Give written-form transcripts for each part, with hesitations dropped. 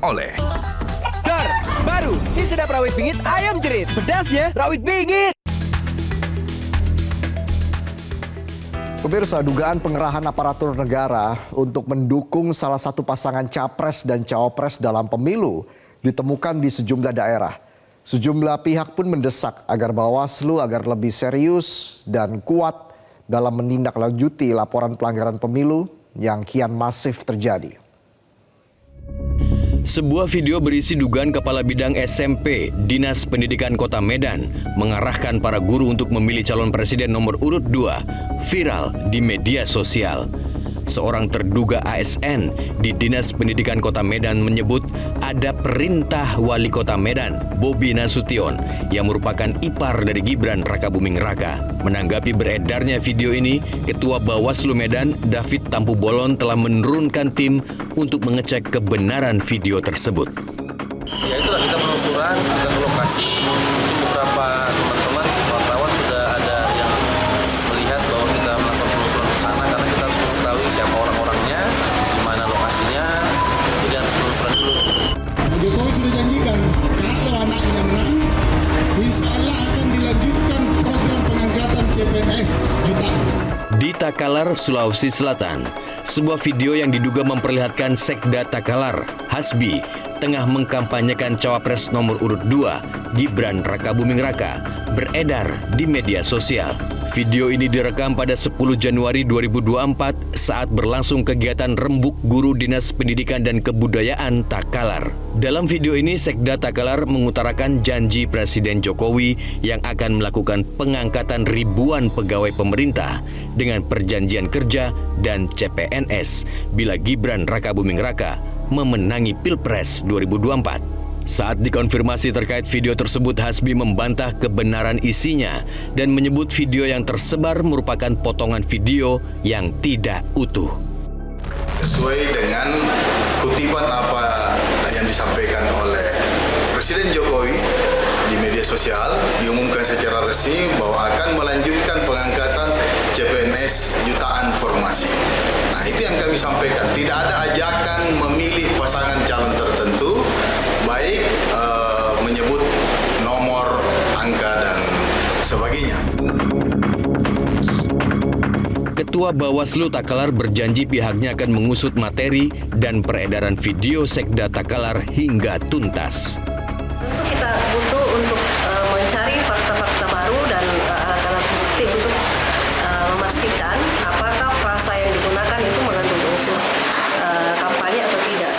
oleh Dor, baru, si sedap rawit bingit ayam jerit. Pedasnya rawit bingit. Pemirsa, dugaan pengerahan aparatur negara untuk mendukung salah satu pasangan capres dan cawapres dalam pemilu ditemukan di sejumlah daerah. Sejumlah pihak pun mendesak agar Bawaslu agar lebih serius dan kuat dalam menindaklanjuti laporan pelanggaran pemilu yang kian masif terjadi. Sebuah video berisi dugaan Kepala Bidang SMP Dinas Pendidikan Kota Medan mengarahkan para guru untuk memilih calon presiden nomor urut 2 viral di media sosial. Seorang terduga ASN di Dinas Pendidikan Kota Medan menyebut ada perintah Wali Kota Medan, Bobi Nasution, yang merupakan ipar dari Gibran Rakabuming Raka. Menanggapi beredarnya video ini, Ketua Bawaslu Medan, David Tampu Bolon, telah menurunkan tim untuk mengecek kebenaran video tersebut. Ya itulah, kita penelusuran, kita ke lokasi, beberapa teman-teman wartawan sudah ada yang melihat bahwa kita melakukan penelusuran ke sana karena kita harus mengetahui siapa orang-orangnya, di mana lokasinya, jadi harus penelusuran dulu. Jokowi sudah janjikan kalau anaknya menang, insya Allah akan dilanjutkan program pengangkatan CPNS jutaan. Di Takalar, Sulawesi Selatan, sebuah video yang diduga memperlihatkan Sekda Takalar, Hasbi, tengah mengkampanyekan cawapres nomor urut 2, Gibran Rakabuming Raka, beredar di media sosial. Video ini direkam pada 10 Januari 2024 saat berlangsung kegiatan Rembuk Guru Dinas Pendidikan dan Kebudayaan Takalar. Dalam video ini, Sekda Takalar mengutarakan janji Presiden Jokowi yang akan melakukan pengangkatan ribuan pegawai pemerintah dengan perjanjian kerja dan CPNS bila Gibran Rakabuming Raka memenangi Pilpres 2024. Saat dikonfirmasi terkait video tersebut, Hasbi membantah kebenaran isinya dan menyebut video yang tersebar merupakan potongan video yang tidak utuh. Sesuai dengan kutipan apa yang disampaikan oleh Presiden Jokowi di media sosial, diumumkan secara resmi bahwa akan melanjutkan pengangkatan CPNS jutaan formasi. Nah, itu yang kami sampaikan. Tidak ada ajakan memilih pasangan calon tertentu, baik menyebut nomor, angka, dan sebagainya. Ketua Bawaslu Takalar berjanji pihaknya akan mengusut materi dan peredaran video Sekda Takalar hingga tuntas. Tentu kita butuh untuk mencari fakta-fakta baru dan alat-alat bukti untuk memastikan apakah frasa yang digunakan itu mengandung unsur kampanye atau tidak.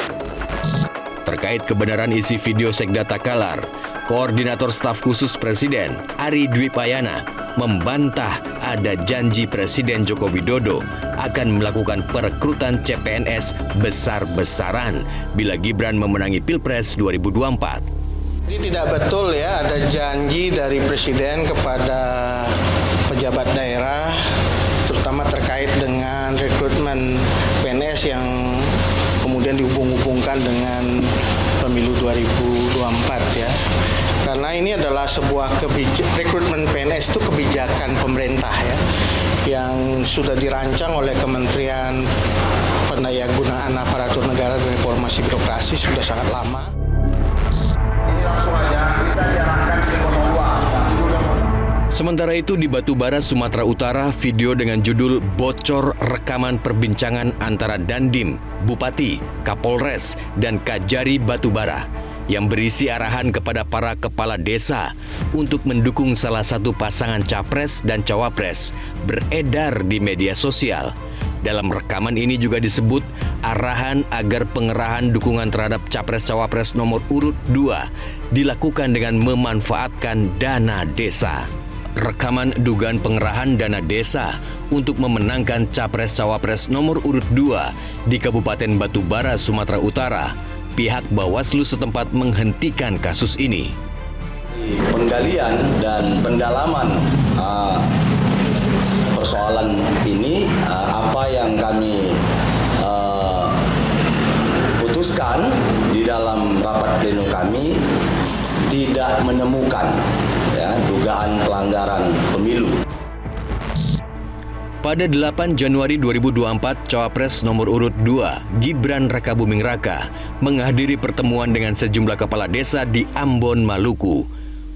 Terkait kebenaran isi video Sekda Takalar, Koordinator Staf Khusus Presiden, Ari Dwi Payana, membantah ada janji Presiden Joko Widodo akan melakukan perekrutan CPNS besar-besaran bila Gibran memenangi Pilpres 2024. Jadi tidak betul ya ada janji dari Presiden kepada pejabat daerah, terutama terkait dengan rekrutmen PNS yang kemudian dihubung-hubungkan dengan pemilu 2024 ya. Karena ini adalah sebuah rekrutmen PNS itu kebijakan pemerintah ya, yang sudah dirancang oleh Kementerian Pendayagunaan Aparatur Negara dan Reformasi Birokrasi sudah sangat lama. Sementara itu di Batubara, Sumatera Utara, video dengan judul Bocor Rekaman Perbincangan Antara Dandim, Bupati, Kapolres, dan Kajari Batubara yang berisi arahan kepada para kepala desa untuk mendukung salah satu pasangan capres dan cawapres beredar di media sosial. Dalam rekaman ini juga disebut arahan agar pengerahan dukungan terhadap capres-cawapres nomor urut 2 dilakukan dengan memanfaatkan dana desa. Rekaman dugaan pengerahan dana desa untuk memenangkan capres-cawapres nomor urut 2 di Kabupaten Batubara, Sumatera Utara. Pihak Bawaslu setempat menghentikan kasus ini. Penggalian dan pendalaman persoalan ini, apa yang kami putuskan di dalam rapat pleno kami tidak menemukan dugaan pelanggaran pemilu. Pada 8 Januari 2024, Cawapres nomor urut 2, Gibran Rakabuming Raka, menghadiri pertemuan dengan sejumlah kepala desa di Ambon, Maluku.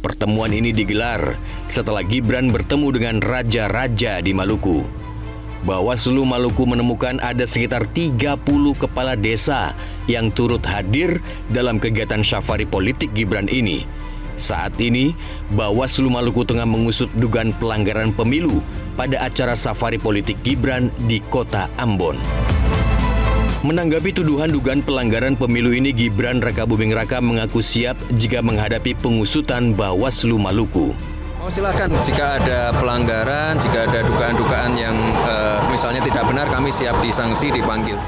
Pertemuan ini digelar setelah Gibran bertemu dengan raja-raja di Maluku. Bawaslu Maluku menemukan ada sekitar 30 kepala desa yang turut hadir dalam kegiatan safari politik Gibran ini. Saat ini, Bawaslu Maluku tengah mengusut dugaan pelanggaran pemilu pada acara safari politik Gibran di kota Ambon. Menanggapi tuduhan dugaan pelanggaran pemilu ini, Gibran Rakabuming Raka mengaku siap jika menghadapi pengusutan Bawaslu Maluku. Oh, silakan, jika ada pelanggaran, jika ada dugaan-dugaan yang misalnya tidak benar, kami siap disanksi, dipanggil.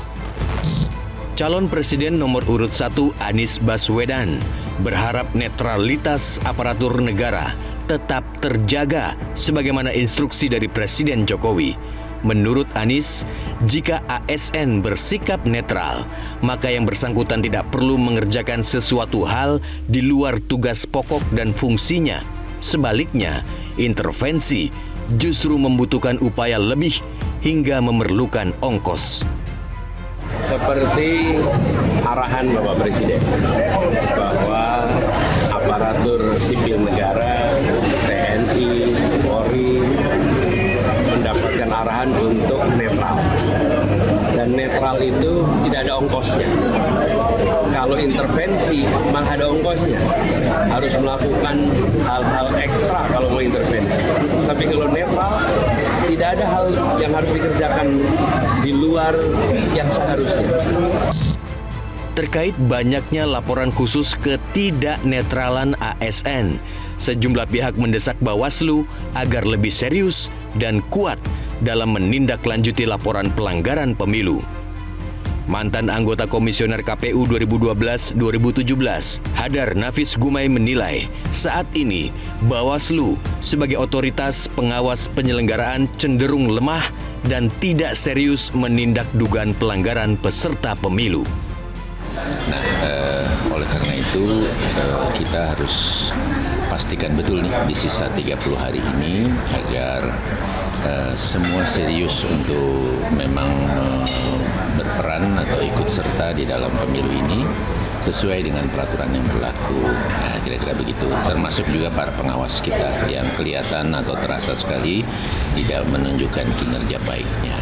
Calon Presiden nomor urut 1 Anies Baswedan berharap netralitas aparatur negara tetap terjaga sebagaimana instruksi dari Presiden Jokowi. Menurut Anies, jika ASN bersikap netral, maka yang bersangkutan tidak perlu mengerjakan sesuatu hal di luar tugas pokok dan fungsinya. Sebaliknya, intervensi justru membutuhkan upaya lebih hingga memerlukan ongkos. Seperti arahan Bapak Presiden bahwa aparatur sipil negara, TNI, Polri mendapatkan arahan untuk netral. Dan netral itu tidak ada ongkosnya. Kalau intervensi malah ada ongkosnya. Harus melakukan hal-hal ekstra kalau mau intervensi. Tapi kalau netral, tidak ada hal yang harus dikerjakan di luar yang seharusnya. Terkait banyaknya laporan khusus ketidaknetralan ASN, sejumlah pihak mendesak Bawaslu agar lebih serius dan kuat dalam menindaklanjuti laporan pelanggaran pemilu. Mantan anggota Komisioner KPU 2012-2017, Hadar Nafis Gumai menilai saat ini Bawaslu sebagai otoritas pengawas penyelenggaraan cenderung lemah dan tidak serius menindak dugaan pelanggaran peserta pemilu. Nah, oleh karena itu kita harus pastikan betul nih di sisa 30 hari ini agar semua serius untuk memang berperan atau ikut serta di dalam pemilu ini sesuai dengan peraturan yang berlaku. Nah, kira-kira begitu. Termasuk juga para pengawas kita yang kelihatan atau terasa sekali tidak menunjukkan kinerja baiknya.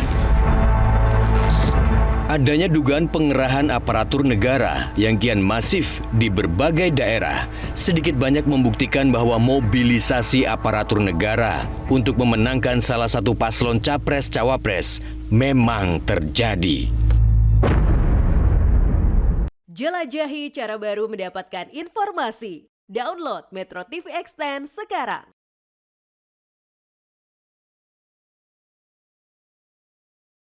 Adanya dugaan pengerahan aparatur negara yang kian masif di berbagai daerah sedikit banyak membuktikan bahwa mobilisasi aparatur negara untuk memenangkan salah satu paslon capres-cawapres memang terjadi. Jelajahi cara baru mendapatkan informasi. Download Metro TV Extend sekarang.